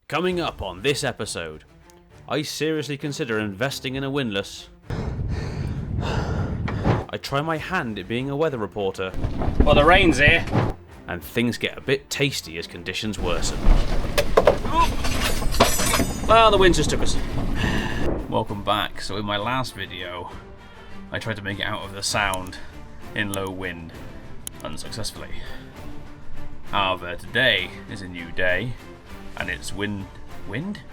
Coming up on this episode, I seriously consider investing in a windlass. I try my hand at being a weather reporter. Well, the rain's here. And things get a bit tasty as conditions worsen. Well, the wind just took us. Welcome back. So in my last video, I tried to make it out of the sound in low wind, unsuccessfully. However, today is a new day, and it's wind?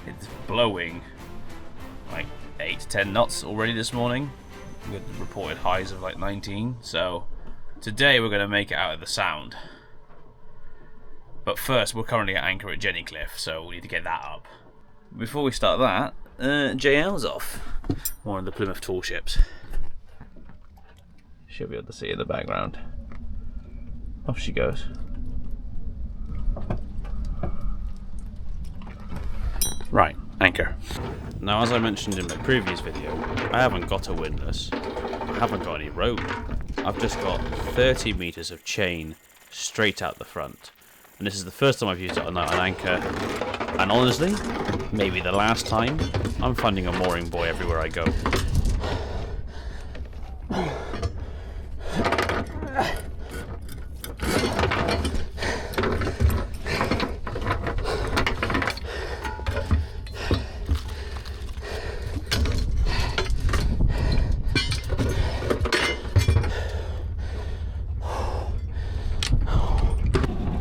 It's blowing like 8 to 10 knots already this morning, with reported highs of like 19. So today we're going to make it out of the sound. But first, we're currently at anchor at Jenny Cliff, so we need to get that up. Before we start that, JL's off. One of the Plymouth tall ships. Should be able to see in the background. Off she goes. Right, anchor. Now, as I mentioned in my previous video, I haven't got a windlass. I haven't got any rope. I've just got 30 metres of chain straight out the front. And this is the first time I've used it on an anchor. And honestly, maybe the last time. I'm finding a mooring buoy everywhere I go.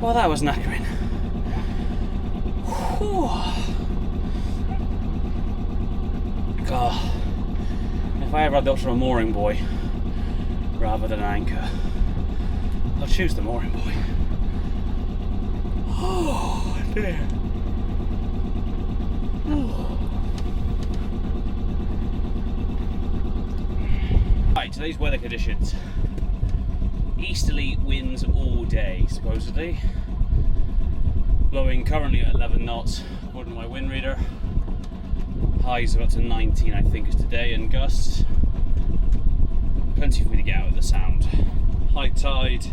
Well, that was knackering. Whew. God, if I ever had the option of a mooring buoy rather than an anchor, I'll choose the mooring buoy. Oh dear. Right, today's weather conditions. Easterly winds all day, supposedly. Blowing currently at 11 knots, according to my wind reader. Highs of up to 19, I think, is today, and gusts. Plenty for me to get out of the sound. High tide,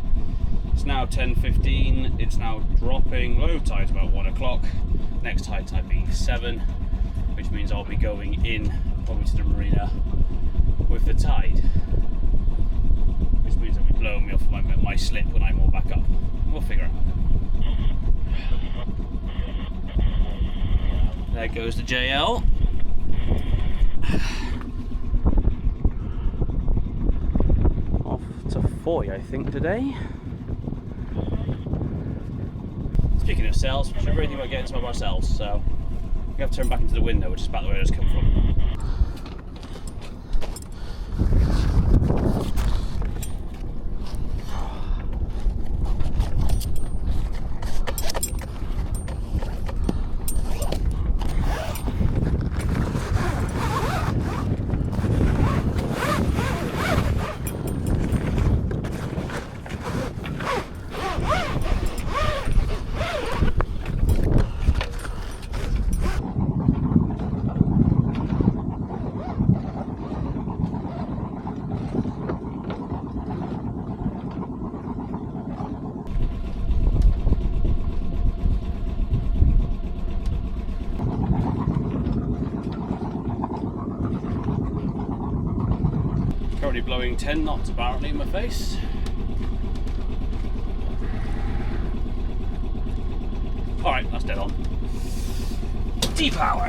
it's now 10:15, it's now dropping. Low tide's about 1 o'clock. Next high tide being 7, which means I'll be going in, probably to the marina, with the tide. Which means it'll be blowing me off my slip when I'm all back up. We'll figure it out. There goes the JL. Off to Foy, I think, today. Speaking of sails, we should really think about getting some of our sails, so we have to turn back into the window, which is about the way I just come from. Currently blowing 10 knots apparently in my face. Alright, that's dead on. D-power!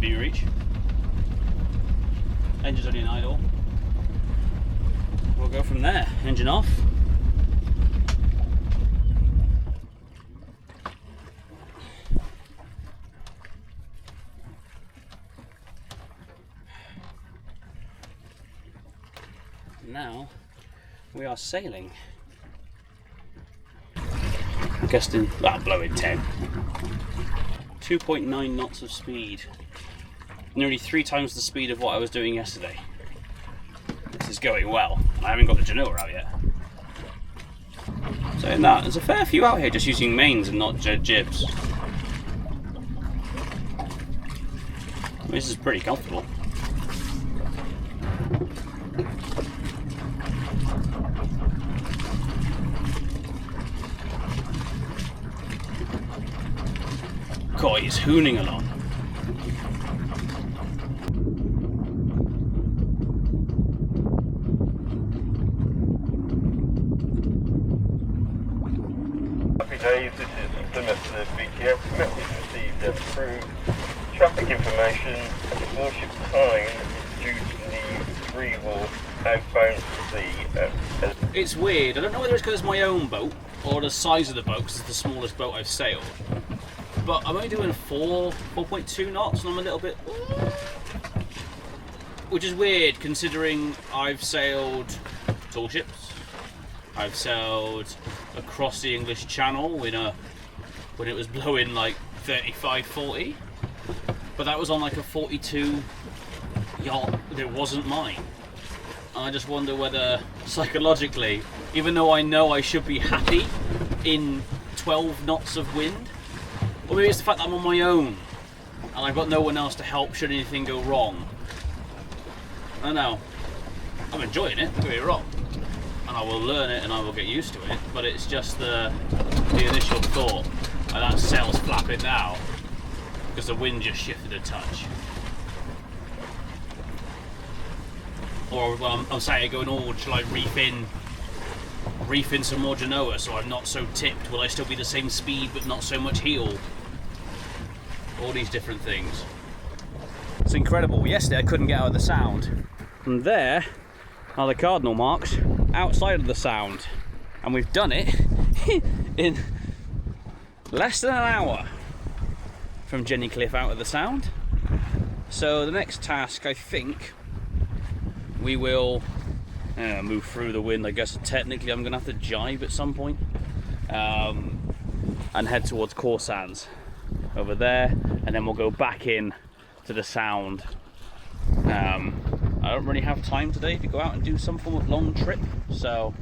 beam reach. Engine's only an idle. We'll go from there. Engine off. Now we are sailing. Gusting, well, blowing 10. 2.9 knots of speed. Nearly 3 times the speed of what I was doing yesterday. This is going well. I haven't got the Genoa out yet. Saying that, there's a fair few out here just using mains and not jibs. This is pretty comfortable. God, he's hooning along. Happy days, this is Plymouth BTF. Message received approved. Traffic information. Warship time is due to the 3-wall outbound to sea. It's weird. I don't know whether it's because it's my own boat or the size of the boat, because it's the smallest boat I've sailed. But I'm only doing 4.2 knots and I'm a little bit... Which is weird considering I've sailed tall ships. I've sailed across the English Channel when it was blowing like 35, 40. But that was on like a 42 yacht that wasn't mine. And I just wonder whether psychologically, even though I know I should be happy in 12 knots of wind, or maybe it's the fact that I'm on my own and I've got no one else to help should anything go wrong. I don't know. I'm enjoying it, don't get me wrong. And I will learn it and I will get used to it, but it's just the initial thought. And that sail's flapping now because the wind just shifted a touch. Or well, I'm saying going, oh, shall I reef in some more Genoa so I'm not so tipped? Will I still be the same speed but not so much heel? All these different things. It's incredible. Yesterday I couldn't get out of the Sound. And there are the cardinal marks outside of the Sound. And we've done it in less than an hour from Jenny Cliff out of the Sound. So the next task, I think, we will move through the wind. I guess technically I'm going to have to jibe at some point and head towards Corsands over there, and then we'll go back in to the Sound. I don't really have time today to go out and do some form of long trip, so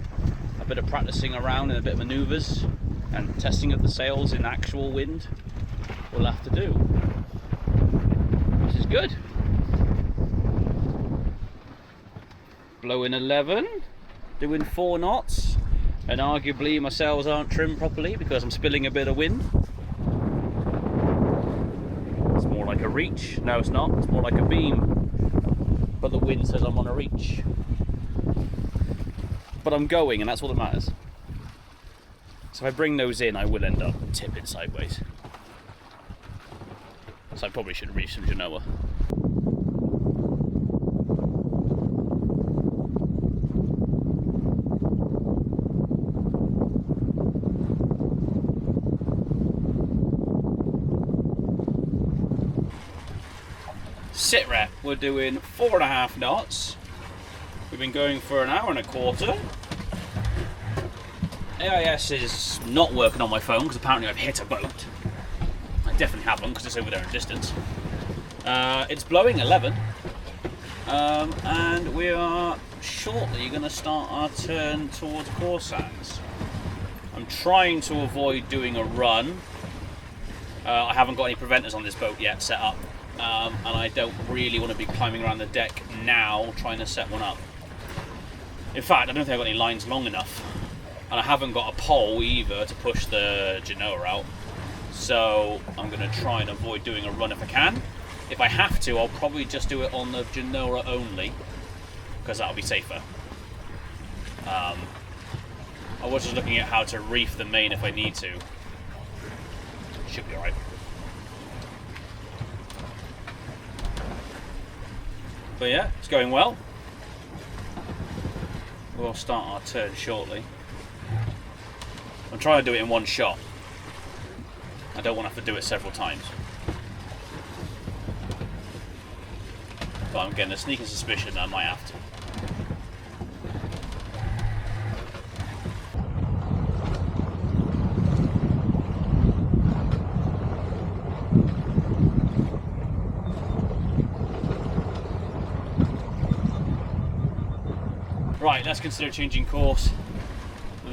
a bit of practicing around and a bit of manoeuvres and testing of the sails in actual wind we'll have to do, which is good. Blowing 11, doing 4 knots, and arguably my sails aren't trimmed properly because I'm spilling a bit of wind. It's more like a reach. No, it's not. It's more like a beam. But the wind says I'm on a reach. But I'm going, and that's all that matters. So if I bring those in, I will end up tipping sideways. So I probably should reef some Genoa. Sit rep, we're doing 4.5 knots. We've been going for an hour and a quarter. AIS is not working on my phone because apparently I've hit a boat. I definitely haven't because it's over there in distance. It's blowing 11. And we are shortly going to start our turn towards Corsands. I'm trying to avoid doing a run. I haven't got any preventers on this boat yet set up. And I don't really want to be climbing around the deck now trying to set one up. In fact, I don't think I've got any lines long enough, and I haven't got a pole either to push the Genoa out, so I'm going to try and avoid doing a run if I can. If I have to, I'll probably just do it on the Genoa only, because that'll be safer. I was just looking at how to reef the main if I need to. Should be alright. But yeah, it's going well. We'll start our turn shortly. I'm trying to do it in one shot. I don't want to have to do it several times. But I'm getting a sneaking suspicion that I might have to. Right, let's consider changing course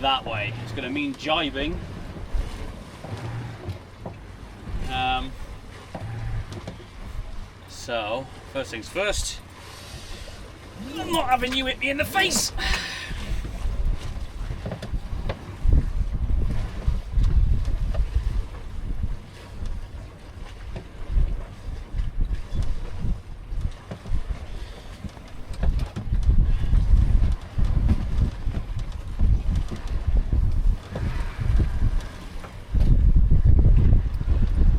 that way. It's going to mean jibing. So, first things first, I'm not having you hit me in the face!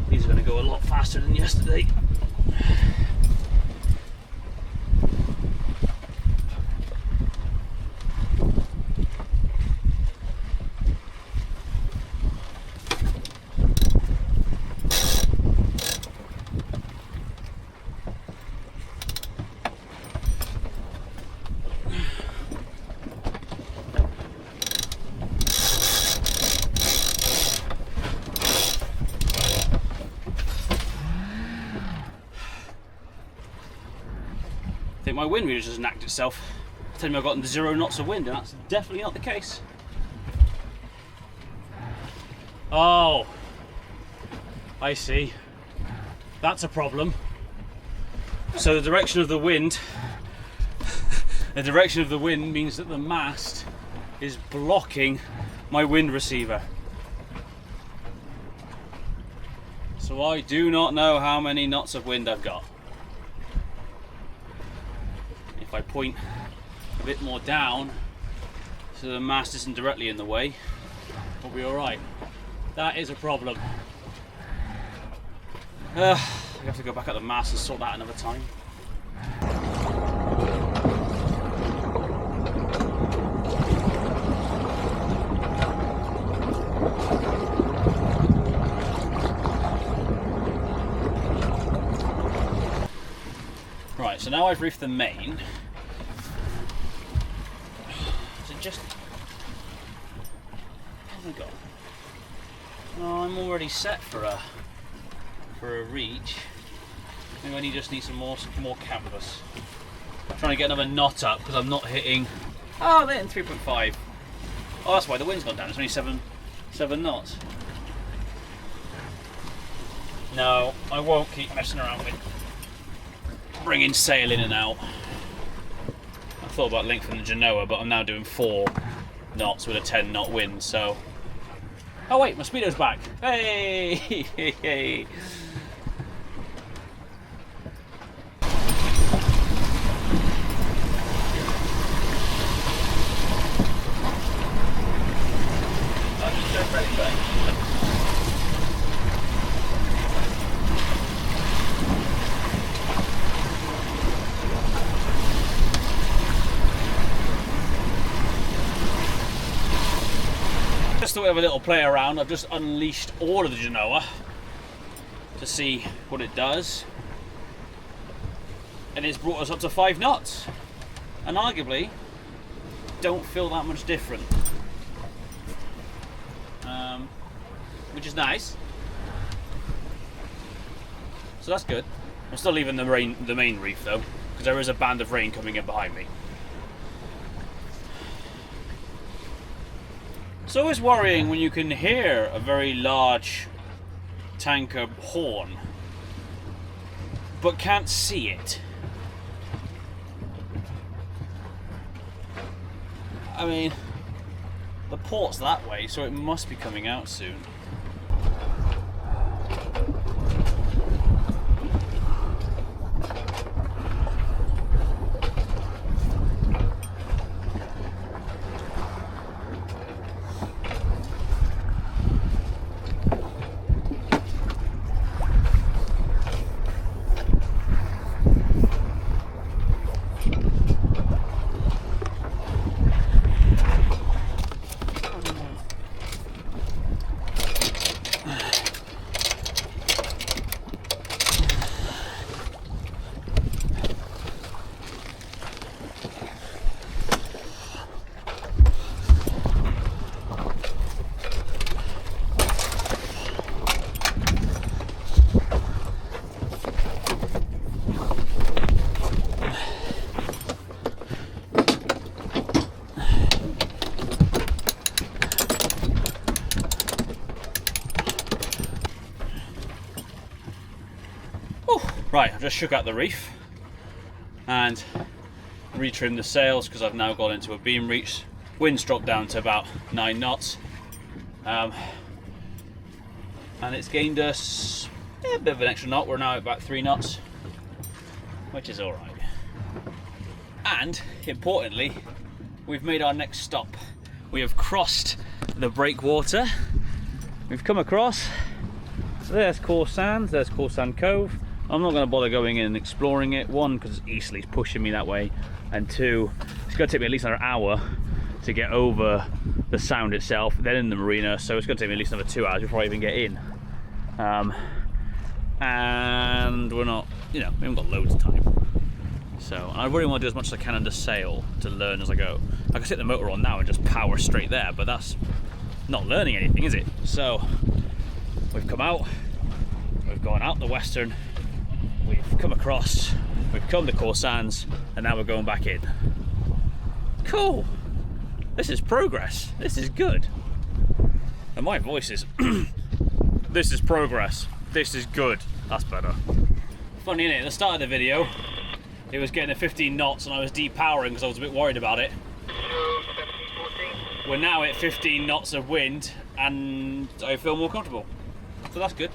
These are going to go a lot faster than yesterday. I think my wind reader just knacked itself. Telling me I've gotten 0 knots of wind, and that's definitely not the case. Oh, I see. That's a problem. So the direction of the wind, means that the mast is blocking my wind receiver. So I do not know how many knots of wind I've got. If I point a bit more down so the mast isn't directly in the way, we'll be alright. That is a problem. I have to go back at the mast and sort that another time. Right, so now I've reefed the main. Is it just... What have I got? Oh, I'm already set for a reach. Maybe I just need some more canvas. I'm trying to get another knot up because I'm not hitting... Oh, they're hitting 3.5. Oh, that's why the wind's gone down. It's only 7 knots. No, I won't keep messing around with bringing sail in and out. I thought about lengthening the Genoa, but I'm now doing 4 knots with a 10 knot wind, so... Oh wait, my speedo's back! Hey! Hey! Just thought we'd have a little play around. I've just unleashed all of the Genoa to see what it does, and it's brought us up to 5 knots, and arguably don't feel that much different, which is nice. So that's good. I'm still leaving the main reef though, because there is a band of rain coming in behind me. It's always worrying when you can hear a very large tanker horn, but can't see it. I mean, the port's that way, so it must be coming out soon. Right, I've just shook out the reef and retrimmed the sails because I've now got into a beam reach. Wind's dropped down to about 9 knots. And it's gained us a bit of an extra knot. We're now at about 3 knots, which is alright. And, importantly, we've made our next stop. We have crossed the breakwater. We've come across. There's Coarse Sands, there's Coarse Sand Cove. I'm not going to bother going in and exploring it. One, because Eastleigh's pushing me that way. And two, it's going to take me at least another hour to get over the sound itself, then in the marina, so it's going to take me at least another 2 hours before I even get in. And we're not, you know, we haven't got loads of time. So I really want to do as much as I can under sail to learn as I go. I can set the motor on now and just power straight there, but that's not learning anything, is it? So we've come out, we've gone out the western, we've come across, we've come to Coarse Sands, and now we're going back in. Cool. This is progress. This is good. And my voice is this is progress. This is good. That's better. Funny, innit? At the start of the video, it was getting to 15 knots and I was depowering because I was a bit worried about it. We're now at 15 knots of wind and I feel more comfortable. So that's good.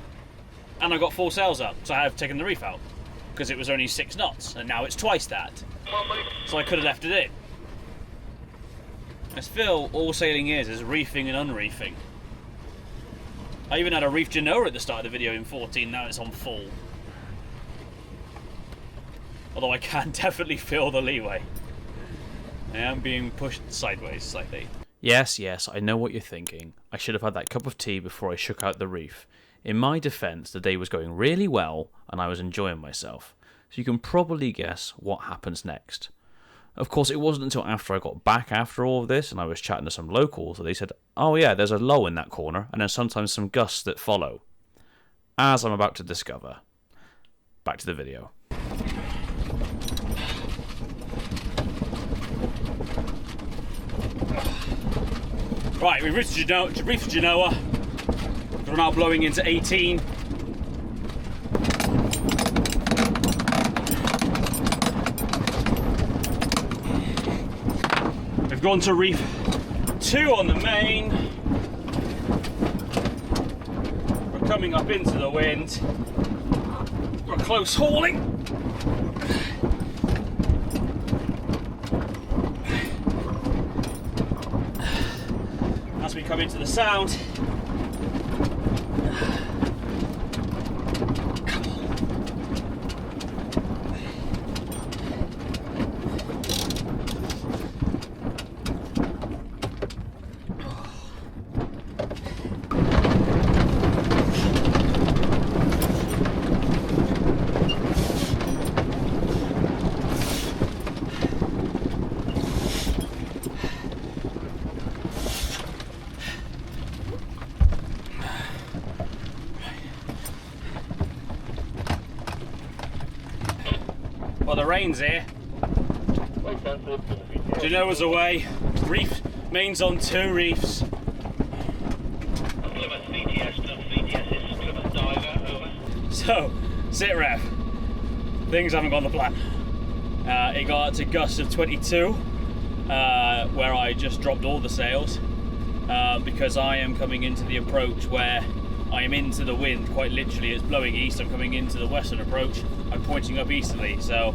And I got full sails up, so I have taken the reef out because it was only 6 knots and now it's twice that. So I could have left it in. I feel all sailing is reefing and unreefing. I even had a reef Genoa at the start of the video in 14, now it's on full. Although I can definitely feel the leeway. I am being pushed sideways slightly. Yes, I know what you're thinking. I should have had that cup of tea before I shook out the reef. In my defence, the day was going really well and I was enjoying myself. So you can probably guess what happens next. Of course, it wasn't until after I got back after all of this and I was chatting to some locals that they said, oh yeah, there's a lull in that corner and then sometimes some gusts that follow. As I'm about to discover. Back to the video. Right, we've reached Genoa. We're now blowing into 18. We've gone to reef 2 on the main. We're coming up into the wind. We're close hauling. As we come into the sound. Well, the rain's here. Genoa's away. Reef, main's on 2 reefs. Plymouth VTS, VTS is Plymouth diver, over. So, sit ref. Things haven't gone to plan. It got to gusts of 22, where I just dropped all the sails, because I am coming into the approach where I am into the wind, quite literally. It's blowing east, I'm coming into the western approach. I'm pointing up easterly, so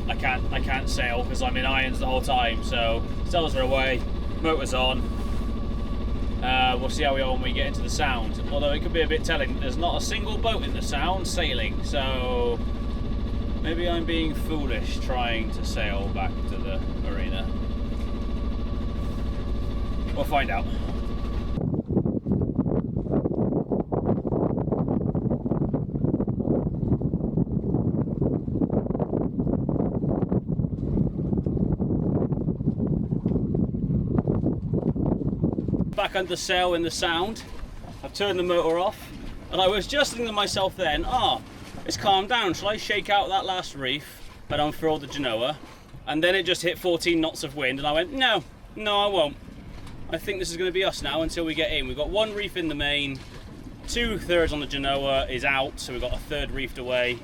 I can't sail because I'm in irons the whole time. So sails are away, motor's on. We'll see how we are when we get into the sound. Although it could be a bit telling, there's not a single boat in the sound sailing, so maybe I'm being foolish trying to sail back to the marina. We'll find out. Back under sail in the sound. I've turned the motor off and I was just thinking to myself then, it's calmed down, shall I shake out that last reef and unfurl the Genoa? And then it just hit 14 knots of wind and I went, no I won't. I think this is going to be us now until we get in. We've got 1 reef in the main, 2/3 on the Genoa is out, so we've got a 1/3 reefed away.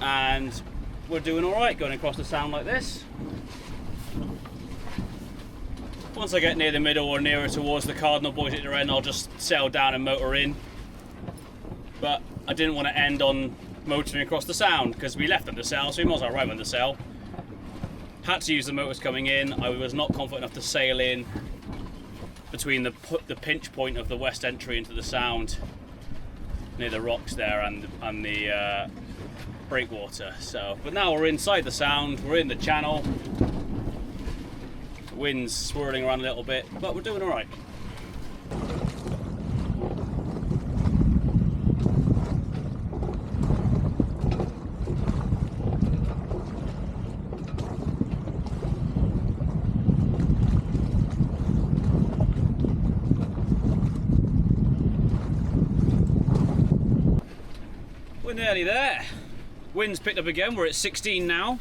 and we're doing all right going across the sound like this. Once I get near the middle or nearer towards the Cardinal Buoys at the end, I'll just sail down and motor in. But I didn't want to end on motoring across the sound because we left them to sail, so we might as well ride them to sail. Had to use the motors coming in. I was not confident enough to sail in between the pinch point of the west entry into the sound near the rocks there and the breakwater. So, but now we're inside the sound. We're in the channel. The wind's swirling around a little bit, but we're doing all right. We're nearly there. Wind's picked up again, we're at 16 now.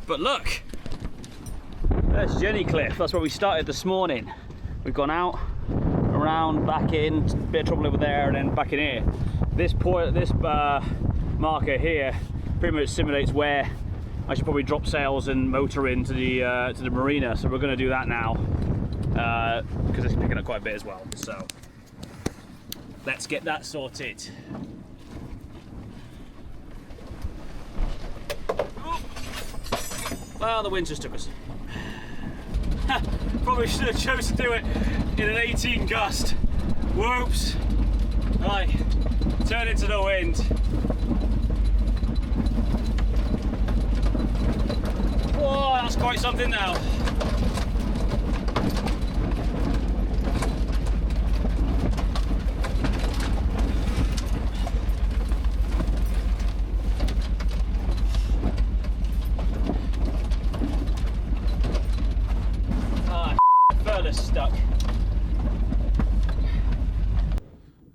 But look, there's Jenny Cliff, that's where we started this morning. We've gone out, around, back in, bit of trouble over there, and then back in here. This marker here pretty much simulates where I should probably drop sails and motor into the marina. So we're going to do that now, because it's picking up quite a bit as well. So let's get that sorted. Well, the wind just took us. Probably should have chosen to do it in an 18 gust. Whoops. Right, turn into the wind. Whoa, that's quite something now. Stuck.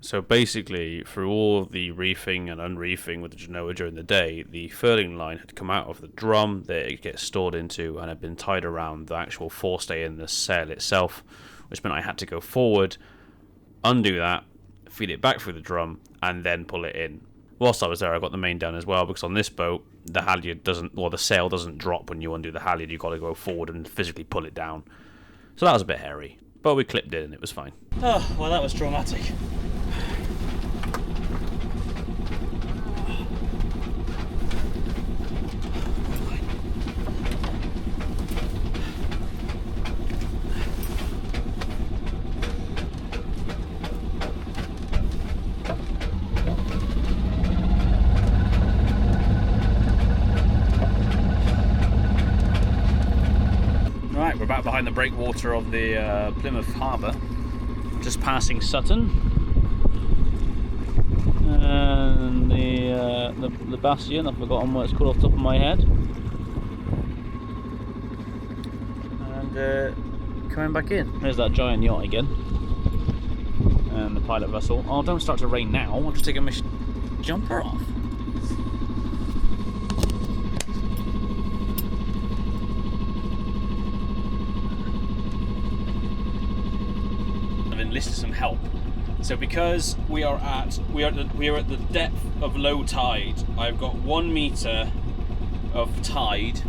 So basically, through all the reefing and unreefing with the Genoa during the day, the furling line had come out of the drum that it gets stored into and had been tied around the actual forestay in the sail itself, which meant I had to go forward, undo that, feed it back through the drum, and then pull it in. Whilst I was there, I got the main down as well, because on this boat, the halyard doesn't, or the sail doesn't drop when you undo the halyard. You've got to go forward and physically pull it down. So that was a bit hairy, but we clipped it and it was fine. Oh, well, that was traumatic. We're back behind the breakwater of the Plymouth harbour, just passing Sutton and the bastion. I've forgotten what it's called off the top of my head. And coming back in. There's that giant yacht again, and the pilot vessel. Oh, don't start to rain now. I'll just take my jumper off. Enlisted some help. So because we are at the depth of low tide, I've got 1 meter of tide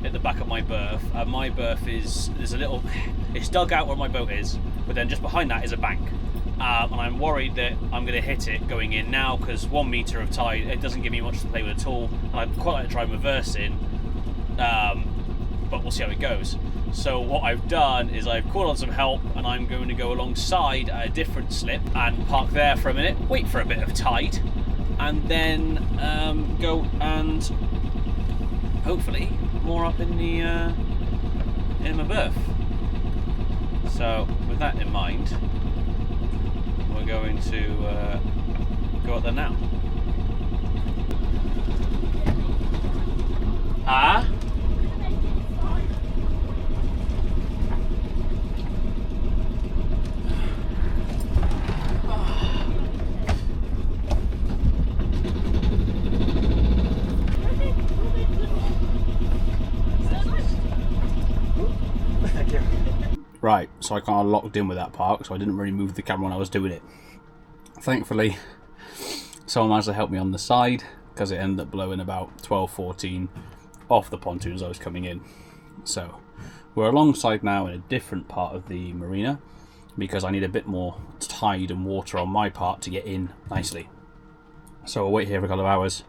at the back of my berth, and my berth is a little, it's dug out where my boat is, but then just behind that is a bank, and I'm worried that I'm going to hit it going in now, because 1 meter of tide, it doesn't give me much to play with at all, and I'd quite like to try and reverse in, but we'll see how it goes. So what I've done is I've called on some help, and I'm going to go alongside at a different slip and park there for a minute, wait for a bit of tide, and then go and hopefully moor up in the in my berth. So with that in mind, we're going to go up there now. Right, so I kind of locked in with that park, so I didn't really move the camera when I was doing it. Thankfully, someone managed to help me on the side, because it ended up blowing about 12, 14 off the pontoon as I was coming in. So we're alongside now in a different part of the marina because I need a bit more tide and water on my part to get in nicely. So we'll wait here for a couple of hours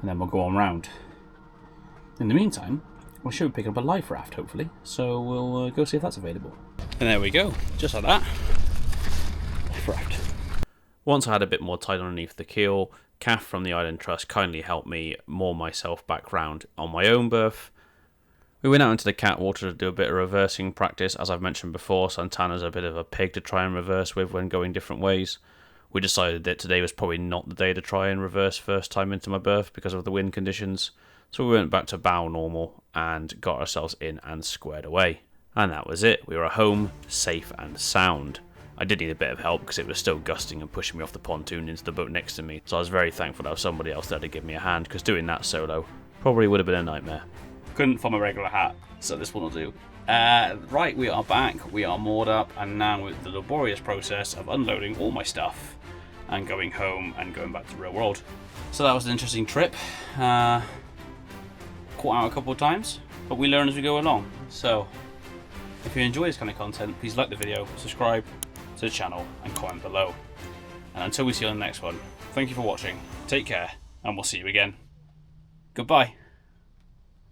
and then we'll go on round. In the meantime, we should pick up a life raft hopefully, so we'll go see if that's available. And there we go, just like that. Life raft. Once I had a bit more tide underneath the keel, Kath from the Island Trust kindly helped me moor myself back round on my own berth. We went out into the catwater to do a bit of reversing practice. As I've mentioned before, Santana's a bit of a pig to try and reverse with when going different ways. We decided that today was probably not the day to try and reverse first time into my berth because of the wind conditions. So we went back to bow normal and got ourselves in and squared away. And that was it. We were home, safe and sound. I did need a bit of help because it was still gusting and pushing me off the pontoon into the boat next to me. So I was very thankful to have somebody else there to give me a hand, because doing that solo probably would have been a nightmare. Couldn't find my regular hat, so this one will do. Right, we are back, we are moored up, and now with the laborious process of unloading all my stuff and going home and going back to the real world. So that was an interesting trip. Caught out a couple of times, but we learn as we go along. So if you enjoy this kind of content, please like the video, subscribe to the channel and comment below. And until we see you on the next one, thank you for watching, take care, and we'll see you again. Goodbye.